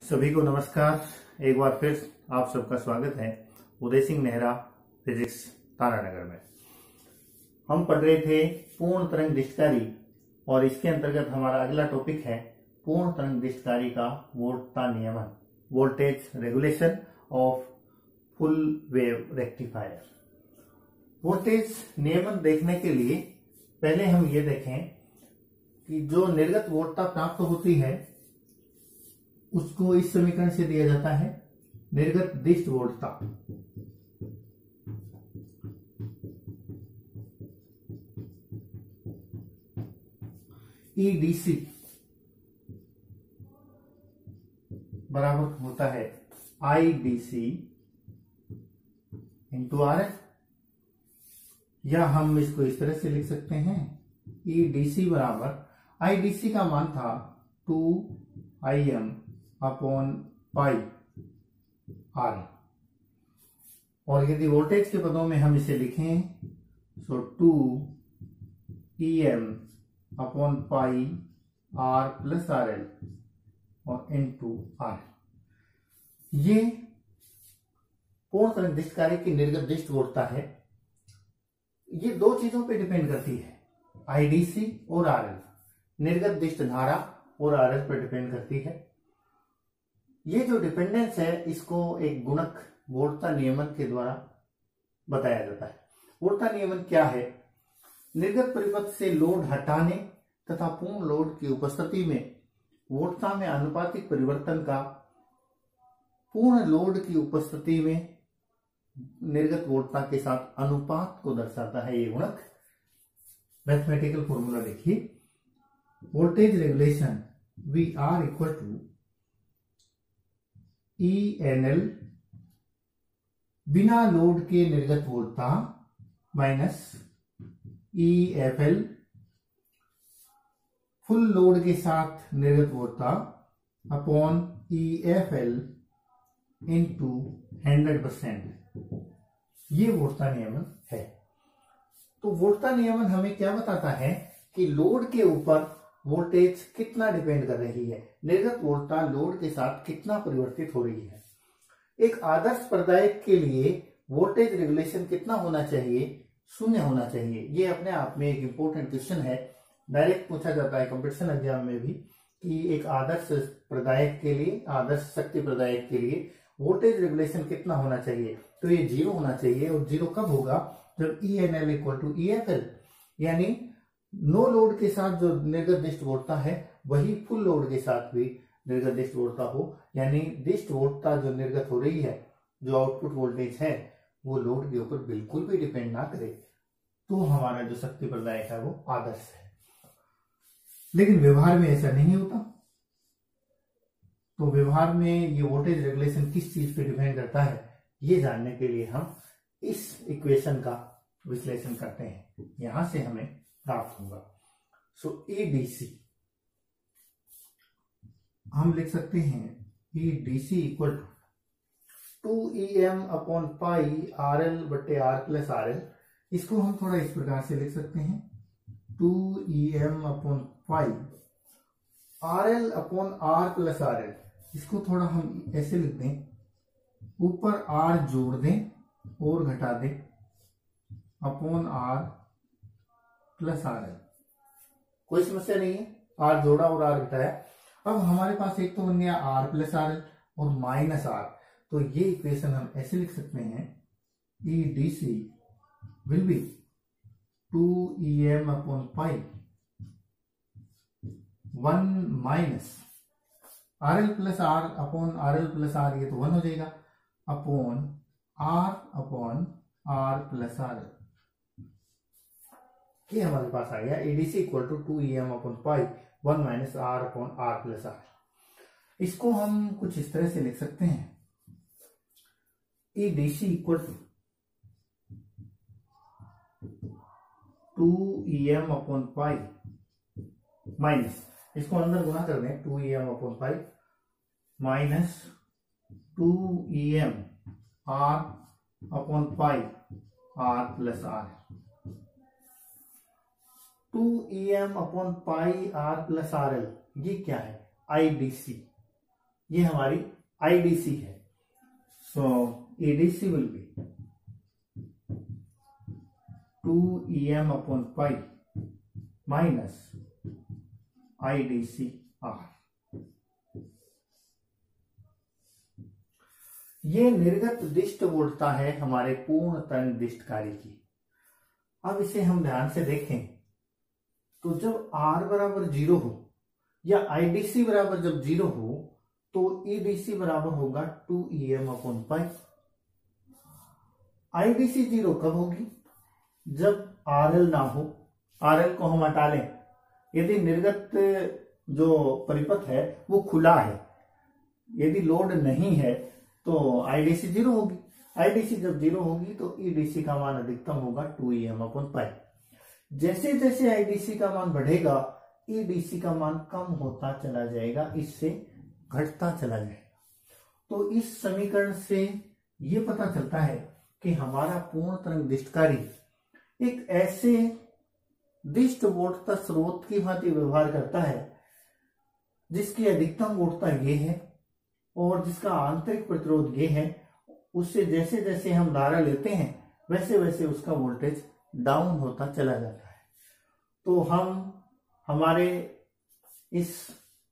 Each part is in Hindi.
सभी को नमस्कार। एक बार फिर आप सबका स्वागत है उदय सिंह नेहरा फिजिक्स तारानगर में। हम पढ़ रहे थे पूर्ण तरंग डिस्टकारी और इसके अंतर्गत हमारा अगला टॉपिक है पूर्ण तरंग डिस्टकारी का वोल्टता नियमन, voltage regulation of full wave rectifier. Voltage नियमन देखने के लिए पहले हम ये देखें कि जो निर्गत वोल्टता प्राप्त होती है उसको इस समीकरण से दिया जाता है निर्गत दिष्ट वोल्टता। ईडीसी बराबर होता है आईडीसी इंटू आर एल, या हम इसको इस तरह से लिख सकते हैं ईडीसी बराबर आईडीसी का मान था 2IM अपॉन पाई आर, और यदि वोल्टेज के पदों में हम इसे लिखें तो 2EM upon pi R plus R L और इनटू आर। ये पूर्ण तरंग डिस्टकारी की निर्गत दिष्ट वोल्टता है। ये दो चीजों पे डिपेंड करती है, आईडीसी और आरएल, निर्गत दिष्ट धारा और आरएल पर डिपेंड करती है। ये जो डिपेंडेंस है इसको एक गुणक वोल्टता नियमन के द्वारा बताया जाता है। वोल्टता नियमन क्या है? निर्गत परिपथ से लोड हटाने तथा पूर्ण लोड की उपस्थिति में वोल्टता में आनुपातिक परिवर्तन का पूर्ण लोड की उपस्थिति में निर्गत वोल्टता के साथ अनुपात को दर्शाता है ये गुणक। मैथमेटिकल फॉर्मूला देखिए, voltage regulation VR equal to ENL बिना लोड के निर्गत वोल्टता माइनस EFL फुल लोड के साथ निर्गत वोल्टता अपॉन EFL इंटू 100%। ये वोल्टता नियमन है। तो वोल्टता नियमन हमें क्या बताता है कि लोड के ऊपर वोल्टेज कितना डिपेंड कर रही है, निर्गत वोल्टता लोड के साथ कितना परिवर्तित हो रही है। एक आदर्श प्रदायक के लिए वोल्टेज रेगुलेशन कितना होना चाहिए? 0 होना चाहिए। ये अपने आप में एक इंपॉर्टेंट क्वेश्चन है, डायरेक्ट पूछा जाता है कंपटीशन एग्जाम में भी कि एक आदर्श प्रदायक के लिए, आदर्श शक्ति प्रदायक के लिए वोल्टेज रेगुलेशन कितना होना चाहिए? तो ये 0 होना चाहिए। और 0 कब होगा? जब ENL इक्वल टू EFL, यानी नो लोड के साथ जो निर्गत दिष्ट वोल्टता है वही फुल लोड के साथ भी निर्गत दिष्ट वोल्टता हो, यानी दिष्ट वोल्टता जो निर्गत हो रही है, जो आउटपुट वोल्टेज है, वो लोड के ऊपर बिल्कुल भी डिपेंड ना करे, तो हमारा जो शक्ति प्रदायक है वो आदर्श है। लेकिन व्यवहार में ऐसा नहीं होता। तो व्यवहार में ये वोल्टेज रेगुलेशन किस चीज पे डिपेंड करता है, ये जानने के लिए हम इस इक्वेशन का विश्लेषण करते हैं। यहां से हमें प्राप्त होगा। सो EDC हम लिख सकते हैं EDC equal to 2EM upon pi RL बटे R प्लस RL। इसको हम थोड़ा इस प्रकार से लिख सकते हैं 2EM upon pi RL upon R plus RL। इसको थोड़ा हम ऐसे लिख दें, ऊपर R जोड़ दें और घटा दें अपॉन R प्लस RL। कोई समस्या नहीं है, R जोड़ा और R घटाया। अब हमारे पास एक तो बन गया R प्लस RL और माइनस R। तो ये इक्वेशन हम ऐसे लिख सकते हैं EDC will be 2EM upon pi 1 minus RL plus R upon RL plus R, ये तो 1 हो जाएगा, अपॉन R प्लस RL। ये हमारे पास आ गया EDC equal to 2EM upon pi 1 minus R upon R plus R। इसको हम कुछ इस तरह से लिख सकते हैं EDC equal to 2EM upon pi minus, इसको अंदर गुना कर दें 2EM upon pi minus 2EM R upon pi R plus R। 2EM upon pi R plus RL, ये क्या है? IDC। ये हमारी आईडीसी है। So EDC will be 2 EM / minus IDC R. ये निर्गत दिष्ट वोल्टता है हमारे पूर्ण तरंग दिष्टकारी की। अब इसे हम ध्यान से देखें तो जब R बराबर 0 हो या IDC बराबर जब 0 हो तो EDC बराबर होगा 2 EM/π। IDC 0 कब होगी? जब RL ना हो। RL को हम हटा लें। यदि निर्गत जो परिपथ है वो खुला है, यदि लोड नहीं है तो IDC 0 होगी। IDC जब 0 होगी तो EDC का मान अधिकतम होगा 2 EM/π। जैसे जैसे IDC का मान बढ़ेगा EDC का मान कम होता चला जाएगा, इससे घटता चला जाएगा। तो इस समीकरण से ये पता चलता है कि हमारा पूर्ण तरंग दिष्टकारी एक ऐसे दिष्ट वोल्टता स्रोत की भांति व्यवहार करता है जिसकी अधिकतम वोल्टता ये है और जिसका आंतरिक प्रतिरोध ये है। उससे जैसे जैसे हम धारा लेते हैं वैसे वैसे उसका वोल्टेज डाउन होता चला जाता है। तो हम हमारे इस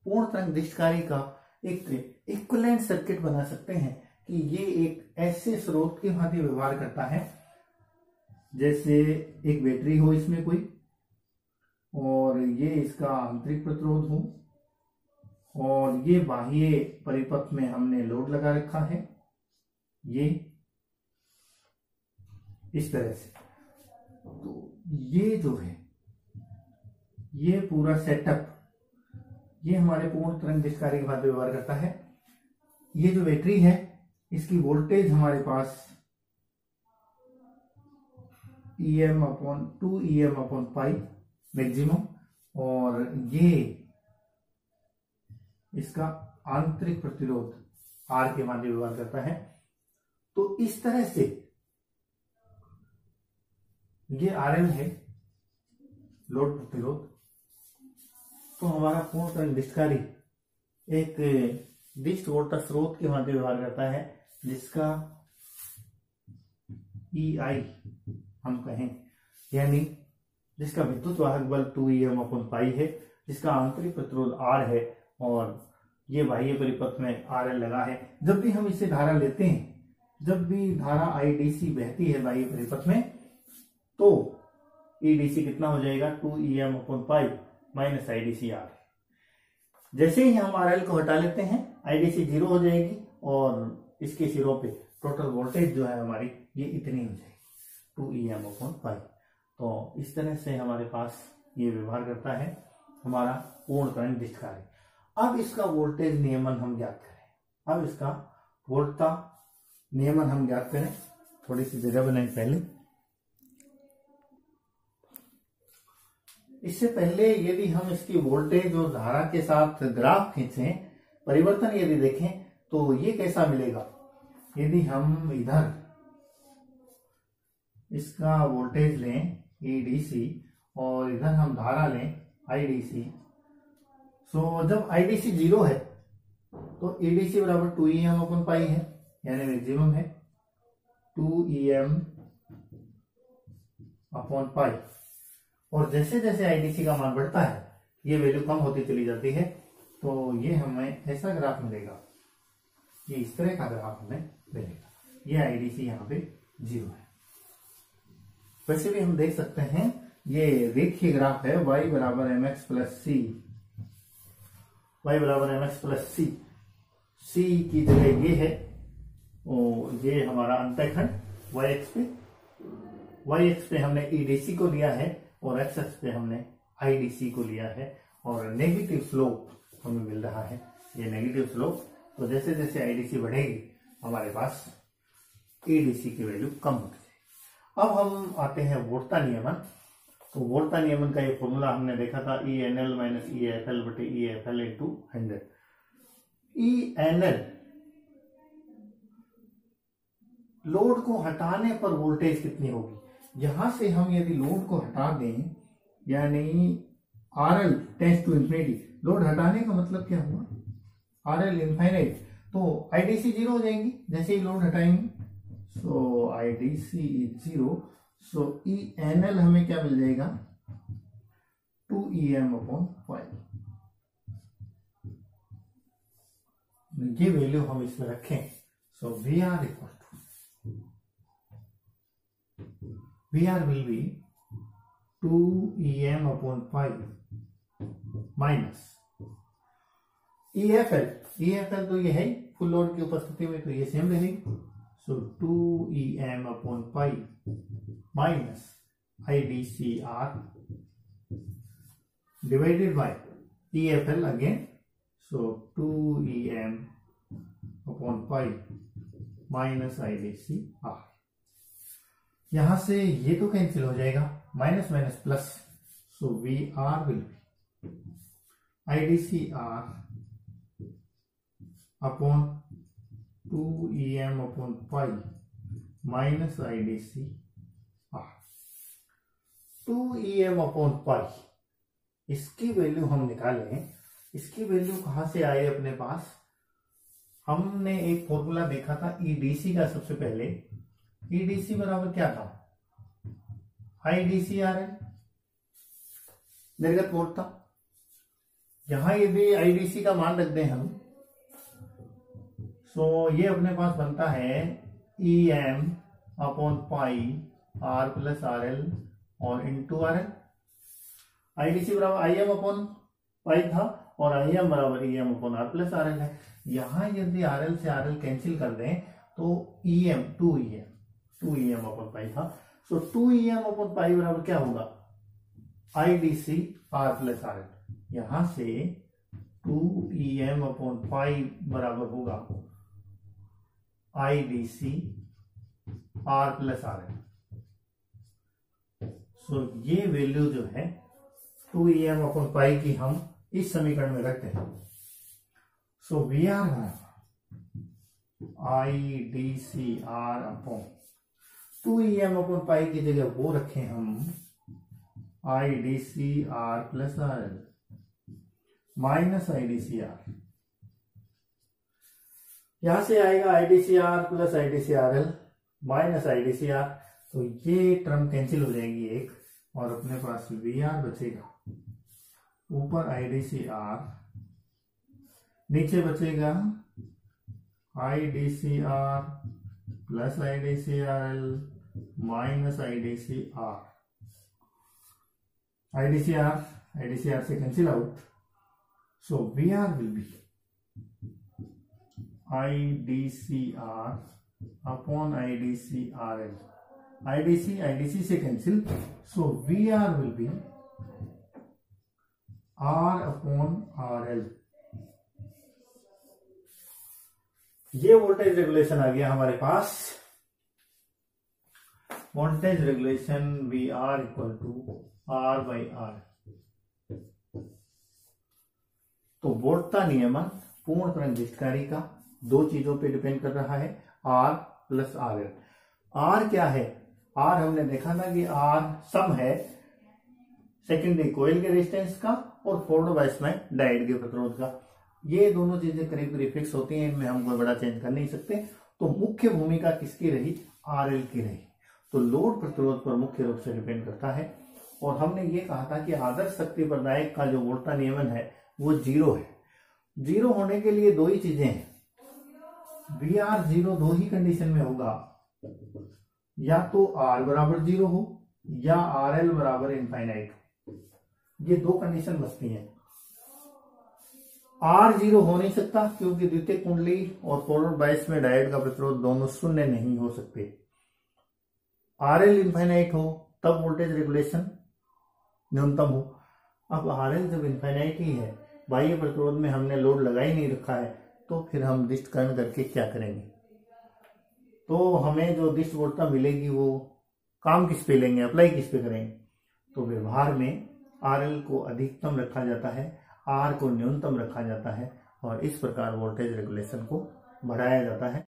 पूर्ण तरंग दिष्टकारी का एक इक्विवेलेंट सर्किट बना सकते हैं कि ये एक ऐसे स्रोत की भांति व्यवहार करता है जैसे एक बैटरी हो इसमें कोई, और ये इसका आंतरिक प्रतिरोध हो, और ये बाह्य परिपथ में हमने लोड लगा रखा है, ये इस तरह से। तो ये जो है ये पूरा सेटअप ये हमारे पूर्ण तरंग दिष्टकारी के भांति व्यवहार करता है। ये जो बैटरी है इसकी वोल्टेज हमारे पास 2 EM/π मैक्सिमम, और ये इसका आंतरिक प्रतिरोध R के भांति व्यवहार करता है। तो इस तरह से ये RL है लोड प्रतिरोध। तो हमारा पूर्ण तरंग दिष्टकारी एक दिष्ट वोल्टता स्रोत के भांति व्यवहार करता है जिसका EI हम कहें, यानी जिसका विद्युत वाहक बल 2 EM/π है, जिसका आंतरिक प्रतिरोध R है और ये बाह्य परिपथ में RL लगा है। जब भी हम इसे धारा लेते हैं, जब भी धारा IDC बहती है बाह्य परिपथ में, तो EDC कितना हो जाएगा 2 EM/π माइनस IDC R। जैसे ही हम RL को हटा लेते हैं IDC 0 हो जाएगी और इसके सिरों पे टोटल वोल्टेज जो है हमारी ये इतनी हो जाएगी 2 EM/π। तो इस तरह से हमारे पास ये व्यवहार करता है हमारा पूर्ण तरंग दिष्टकारी। अब इसका वोल्टेज नियमन हम ज्ञात करें। अब इसका वोल्टता नियमन हम ज्ञात करें। थोड़ी सी जगह बनाएं पहले। इससे पहले यदि हम इसकी वोल्टेज और धारा के साथ ग्राफ खींचें, परिवर्तन यदि देखें तो ये कैसा मिलेगा। यदि हम इधर इसका वोल्टेज लें EDC और इधर हम धारा लें IDC, सो जब IDC 0 है तो EDC बराबर 2 EM/π है, यानी मैक्सिमम है 2 EM/π। और जैसे जैसे IDC का मान बढ़ता है ये वैल्यू कम होती चली जाती है। तो ये हमें ऐसा ग्राफ मिलेगा, ये इस तरह का ग्राफ हमें मिलेगा। ये IDC यहाँ पे 0 है। वैसे भी हम देख सकते हैं ये रेखीय ग्राफ है। y बराबर mx प्लस सी, y बराबर mx प्लस सी, सी की जगह ये है और ये हमारा अंतःखंड y एक्स पे हमने EDC को लिया है और x एक्स पे हमने IDC को लिया है, और नेगेटिव स्लोप हमें मिल रहा है, ये नेगेटिव स्लोप। तो जैसे जैसे IDC बढ़ेगी हमारे पास EDC की वैल्यू कम होती है। अब हम आते हैं वोल्टता नियमन। तो वोल्टता नियमन का ये फॉर्मूला हमने देखा था ENL माइनस EFL बटे EFL इंटू 100। ENL लोड को हटाने पर वोल्टेज कितनी होगी। यहां से हम यदि लोड को हटा दें, यानी RL tends to infinity, load हटाने का मतलब क्या हुआ, आर एल इनफाइनाइट, तो आईडीसी जीरो हो जाएंगी जैसे ही लोड हटाएंगे। So IDC is zero, so E N L हमें क्या मिल जाएगा 2EM/5। ये वैल्यू हम इसमें रखें। So V R equal to VR will be 2EM/5 माइनस EFL तो ये है फुल लोड की उपस्थिति में, तो ये सेम रहेगी। सो 2EM/5 minus IDCR divided by EFL again. So 2EM/5 minus IDCR। यहां से ये तो कैंसिल हो जाएगा, minus minus plus. So VR will be IDCR upon 2EM/5 minus IDCR। 2EM/5 इसकी वैल्यू हम निकालें। इसकी वैल्यू कहां से आए अपने पास? हमने एक फॉर्मूला देखा था EDC का सबसे पहले। EDC बराबर क्या था? IDCRL निर्गत वोल्ट था। यहां यदि IDC का मान रख दें हम, सो ये अपने पास बनता है EM/पाई R प्लस RL और इंटू RL। IDC बराबर IM/पाई था और IM बराबर EM/R प्लस RL है। यहां यदि RL से RL कैंसिल कर दें तो 2EM/पाई था। सो 2EM/पाई बराबर क्या होगा? IDCR plus RL। यहां से 2EM/पाई बराबर होगा IDCR प्लस RL। सो ये वैल्यू जो है 2EM/पाई की हम इस समीकरण में रखते हैं। सो VR IDCR अपॉन 2EM/पाई की जगह वो रखें हम IDCR plus RL minus IDCR। यहां से आएगा IDCR plus IDCRL minus IDCR, तो ये टर्म कैंसिल हो जाएगी एक, और अपने पास VR बचेगा। ऊपर IDCR, नीचे बचेगा IDCR plus IDCRL minus IDCR। IDCR से cancel out. So VR will be IDCR upon IDCRL। IDC से cancel. So VR will be R upon RL। ये वोल्टेज रेगुलेशन आ गया हमारे पास। Voltage regulation VR equal to R/R। तो वोल्टता नियमन पूर्ण करंट विस्तारी का दो चीजों पे डिपेंड कर रहा है, R प्लस RL। R क्या है? R हमने देखा था कि R सम है सेकेंडरी कोयल के रेजिस्टेंस का और फॉरवर्ड बायस में डायोड के प्रतिरोध का। ये दोनों चीजें करीब करीब फिक्स होती हैं, इनमें हम कोई बड़ा चेंज कर नहीं सकते। तो मुख्य भूमिका किसकी रही? RL की रही। तो लोड प्रतिरोध पर मुख्य रूप से डिपेंड करता है। और हमने ये कहा था कि आदर्श शक्ति प्रदायक का जो वोल्टता नियमन है वो जीरो है। जीरो होने के लिए दो ही चीजें हैं। VR जीरो दो ही कंडीशन में होगा, या तो R बराबर जीरो हो या RL बराबर इनफाइनाइट हो। ये दो कंडीशन बचती हैं। R जीरो हो नहीं सकता क्योंकि द्वितीयक कुंडली और फॉरवर्ड बायस में डायोड का प्रतिरोध दोनों शून्य नहीं हो सकते। RL इनफाइनाइट हो तब वोल्टेज रेगुलेशन न्यूनतम हो। अब RL जब इनफाइनाइट ही है, बाह्य प्रतिरोध में हमने लोड लगा ही नहीं रखा है, तो फिर हम दिष्टकरण करके क्या करेंगे? तो हमें जो दिष्ट वोल्टता मिलेगी वो काम किस पे लेंगे, अप्लाई किस पे करेंगे? तो व्यवहार में RL को अधिकतम रखा जाता है, R को न्यूनतम रखा जाता है, और इस प्रकार वोल्टेज रेगुलेशन को बढ़ाया जाता है।